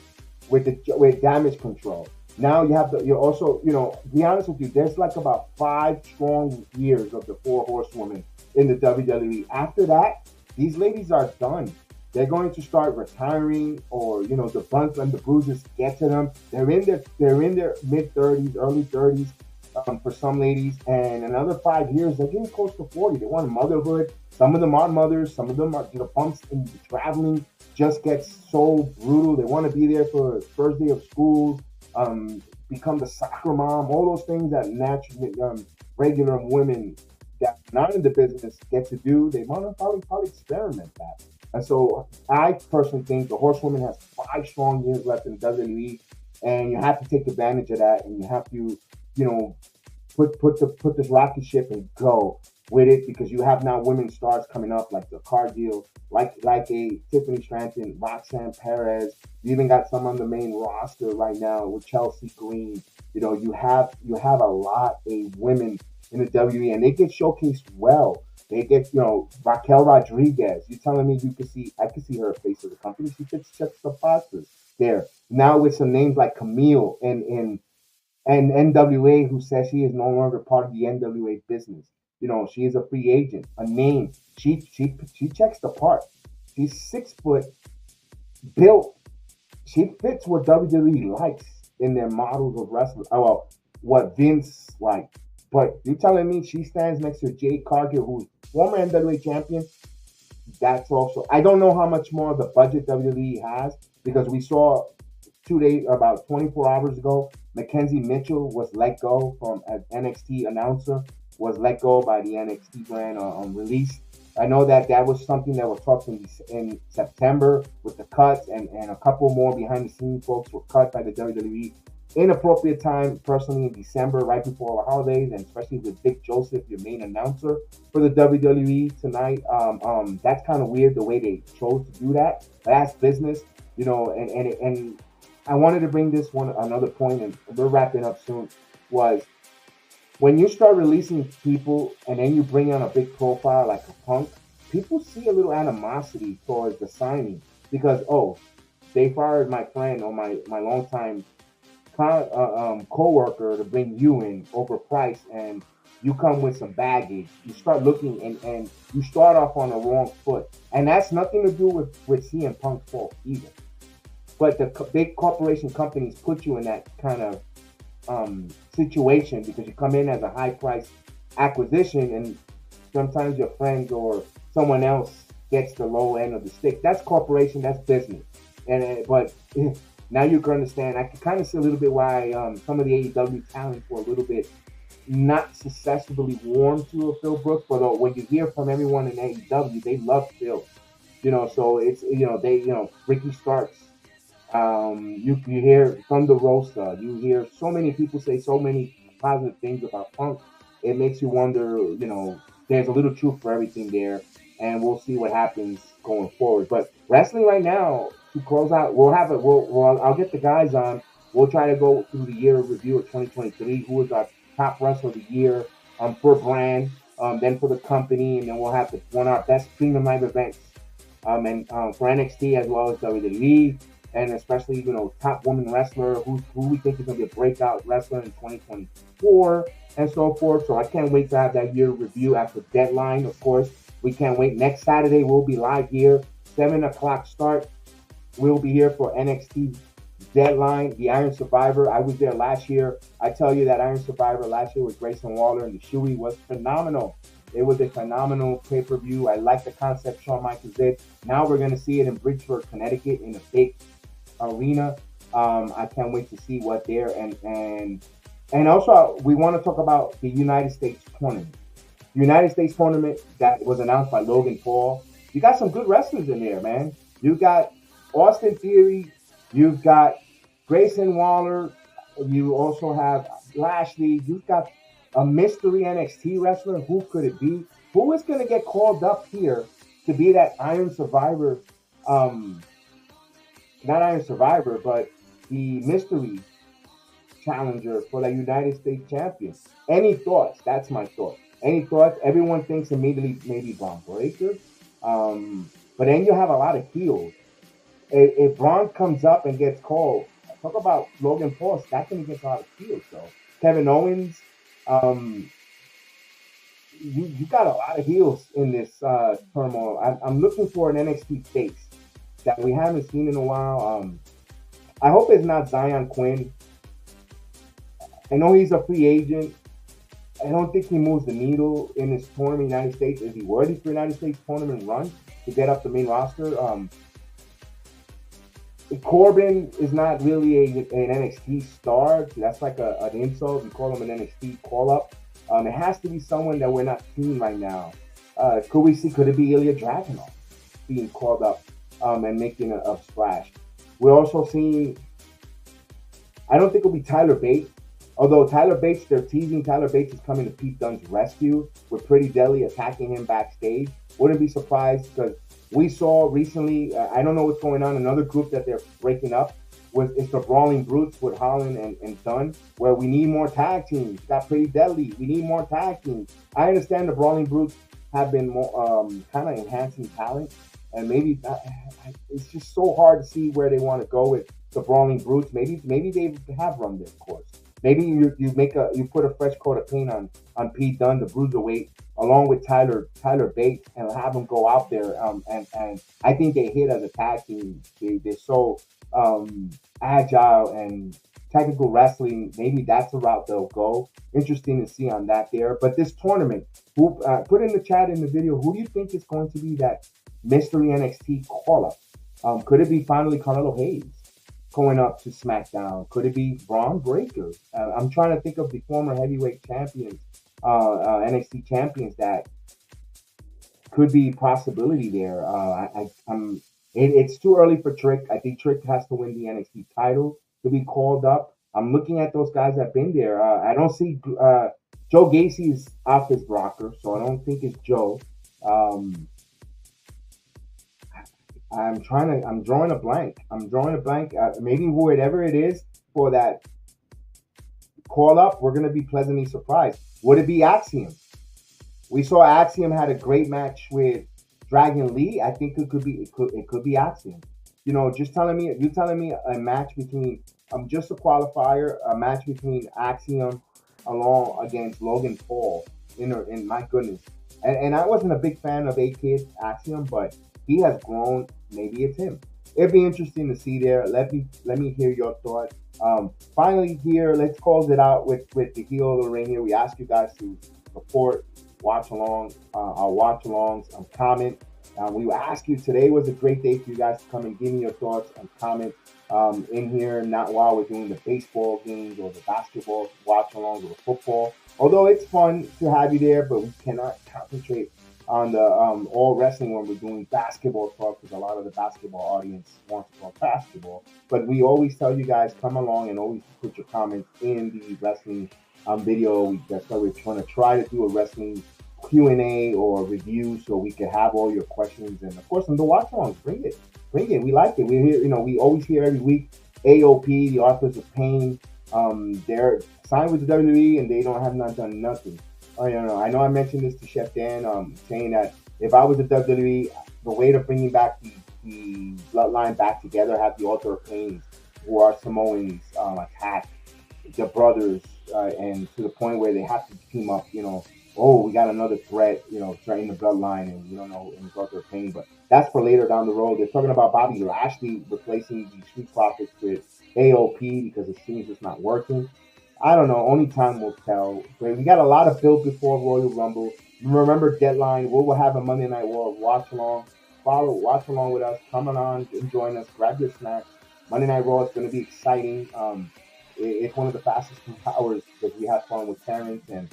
with Damage Control. Now you're also, to be honest with you, there's like about 5 strong years of the 4 horsewomen in the WWE. After that, these ladies are done. They're going to start retiring, or the bumps and the bruises get to them. They're in their mid-30s, early 30s for some ladies, and another 5 years they're getting close to 40. They want motherhood. Some of them are mothers. Some of them are bumps in traveling just gets so brutal. They want to be there for first day of school, become the soccer mom, all those things that naturally regular women that are not in the business get to do. They want to probably experiment that. And so I personally think the horsewoman has 5 strong years left in WWE, and you have to take advantage of that, and you have to, put this rocket ship and go with it, because you have now women stars coming up like the Cargill, like a Tiffany Stratton, Roxanne Perez. You even got some on the main roster right now with Chelsea Green. You have a lot of women in the WWE, and they get showcased well. They get, Raquel Rodriguez. You're telling me I could see her face of the company. She fits checks the boxes there. Now with some names like Camille and NWA, who says she is no longer part of the NWA business. She is a free agent, a name. She checks the part. She's 6 foot, built. She fits what WWE likes in their models of wrestling. Oh, well, what Vince likes. But you're telling me she stands next to Jade Cargill, who's former NWA champion? That's also, I don't know how much more of the budget WWE has, because we saw about 24 hours ago, Mackenzie Mitchell was let go from as NXT announcer, was let go by the NXT brand on release. I know that was something that was talked in September with the cuts, and a couple more behind the scenes folks were cut by the WWE. Inappropriate time, personally, in December, right before the holidays, and especially with Vic Joseph, your main announcer for the WWE tonight. That's kind of weird the way they chose to do that. But that's business, and I wanted to bring another point, and we're wrapping up soon, was when you start releasing people and then you bring on a big profile like a Punk, people see a little animosity towards the signing, because, they fired my friend or my longtime co-worker to bring you in overpriced, and you come with some baggage. You start looking and you start off on the wrong foot, and that's nothing to do with CM Punk's fault either. But the big corporation companies put you in that kind of situation because you come in as a high price acquisition, and sometimes your friends or someone else gets the low end of the stick. That's corporation, that's business. But now you can understand. I can kind of see a little bit why some of the AEW talent were a little bit not successfully warm to a Phil Brooks, but when you hear from everyone in AEW, they love Phil. So it's Ricky Starks. You hear Thunder Rosa. You hear so many people say so many positive things about Punk. It makes you wonder. There's a little truth for everything there, and we'll see what happens going forward. But wrestling right now, to close out, I'll get the guys on. We'll try to go through the year review of 2023. Who was our top wrestler of the year per brand? then for the company, and then we'll have one of our best premium live events, and for NXT as well as WWE, and especially top woman wrestler who we think is going to be a breakout wrestler in 2024 and so forth. So I can't wait to have that year review after Deadline. Of course, we can't wait. Next Saturday we'll be live here, 7 o'clock start. We'll be here for NXT Deadline, the Iron Survivor. I was there last year. I tell you that Iron Survivor last year with Grayson Waller and the Shuey was phenomenal. It was a phenomenal pay-per-view. I like the concept Shawn Michaels did. Now we're going to see it in Bridgeport, Connecticut in a big arena. I can't wait to see what there. And also we want to talk about the United States tournament. United States tournament that was announced by Logan Paul. You got some good wrestlers in there, man. You got Austin Theory. You've got Grayson Waller. You also have Lashley. You've got a mystery NXT wrestler. Who could it be? Who is going to get called up here to be that Iron Survivor? Not Iron Survivor, but the mystery challenger for the United States champion. Any thoughts? That's my thought. Any thoughts? Everyone thinks immediately maybe Braun Breaker. But then you have a lot of heels. If Braun comes up and gets called, talk about Logan Paul stacking against a lot of heels. So Kevin Owens, you got a lot of heels in this turmoil. I'm looking for an NXT face that we haven't seen in a while. I hope it's not Zion Quinn. I know he's a free agent. I don't think he moves the needle in this tournament in the United States. Is he worthy for the United States tournament run to get up the main roster? Corbin is not really an NXT star. That's like an insult. You call him an NXT call-up. It has to be someone that we're not seeing right now. Could it be Ilya Dragunov being called up and making a splash? We're also seeing, I don't think it'll be Tyler Bates. Although Tyler Bates, they're teasing Tyler Bates is coming to Pete Dunne's rescue with Pretty Deadly attacking him backstage. Wouldn't be surprised because we saw recently, I don't know what's going on, another group that they're breaking up it's the Brawling Brutes with Holland and Dunn, where we need more tag teams. Got Pretty Deadly. We need more tag teams. I understand the Brawling Brutes have been more kind of enhancing talent, and maybe it's just so hard to see where they want to go with the Brawling Brutes. Maybe they have run their course. Maybe you put a fresh coat of paint on Pete Dunne, the bruiserweight, along with Tyler Bates, and have them go out there. And I think they hit as a tag team. They're so agile and technical wrestling. Maybe that's the route they'll go. Interesting to see on that there. But this tournament, put in the chat in the video, who do you think is going to be that mystery NXT call-up? Could it be finally Carmelo Hayes going up to Smackdown? Could it be Braun Breaker? I'm trying to think of the former heavyweight champions, NXT champions that could be possibility there. It's too early for Trick. I think Trick has to win the NXT title to be called up. I'm looking at those guys that have been there. I don't see Joe Gacy is off his rocker, so I don't think it's Joe. I'm drawing a blank. Maybe whatever it is for that call up, we're going to be pleasantly surprised. Would it be Axiom? We saw Axiom had a great match with Dragon Lee. I think it could be Axiom. You're telling me a match between just a qualifier, a match between Axiom along against Logan Paul. In my goodness. And I wasn't a big fan of A-Kid Axiom, but he has grown. Maybe it's him. It'd be interesting to see there. Let me hear your thoughts. Finally here, let's close it out with the heel of the ring here. We ask you guys to support, watch along, our watch alongs, comment. We will ask you, today was a great day for you guys to come and give me your thoughts and comment in here, not while we're doing the baseball games or the basketball watch alongs or the football. Although it's fun to have you there, but we cannot concentrate on the all wrestling when we're doing basketball talk, because a lot of the basketball audience wants to talk basketball. But we always tell you guys, come along and always put your comments in the wrestling video. That's why we're trying to do a wrestling Q&A or review, so we can have all your questions. And of course, on the watch alongs, bring it. We like it. We're here, we always hear every week. AOP, the Authors of Pain, they're signed with the WWE and they have not done nothing. I know I mentioned this to Chef Dan, saying that if I was a WWE, the way to bringing back the bloodline back together, have the Altar of Pain, who are Samoans, attack the brothers, and to the point where they have to team up. Oh, we got another threat, threatening the bloodline, and we don't know in the Altar of Pain, but that's for later down the road. They're talking about Bobby Lashley replacing the Street Profits with AOP because it seems it's not working. I don't know. Only time will tell. But we got a lot of build before Royal Rumble. Remember Deadline. We'll have a Monday Night Raw watch along. Watch along with us. Come on and join us. Grab your snacks. Monday Night Raw is going to be exciting. It's one of the fastest 2 hours because we have fun with Terrence and,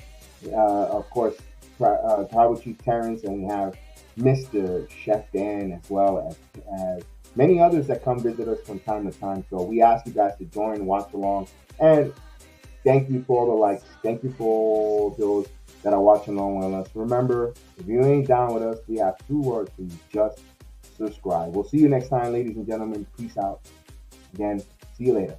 of course, Tribal Chief Terrence, and we have Mr. Chef Dan as well as many others that come visit us from time to time. So we ask you guys to join, watch along, and thank you for all the likes. Thank you for those that are watching along with us. Remember, if you ain't down with us, we have 2 words for you. Just subscribe. We'll see you next time, ladies and gentlemen. Peace out. Again, see you later.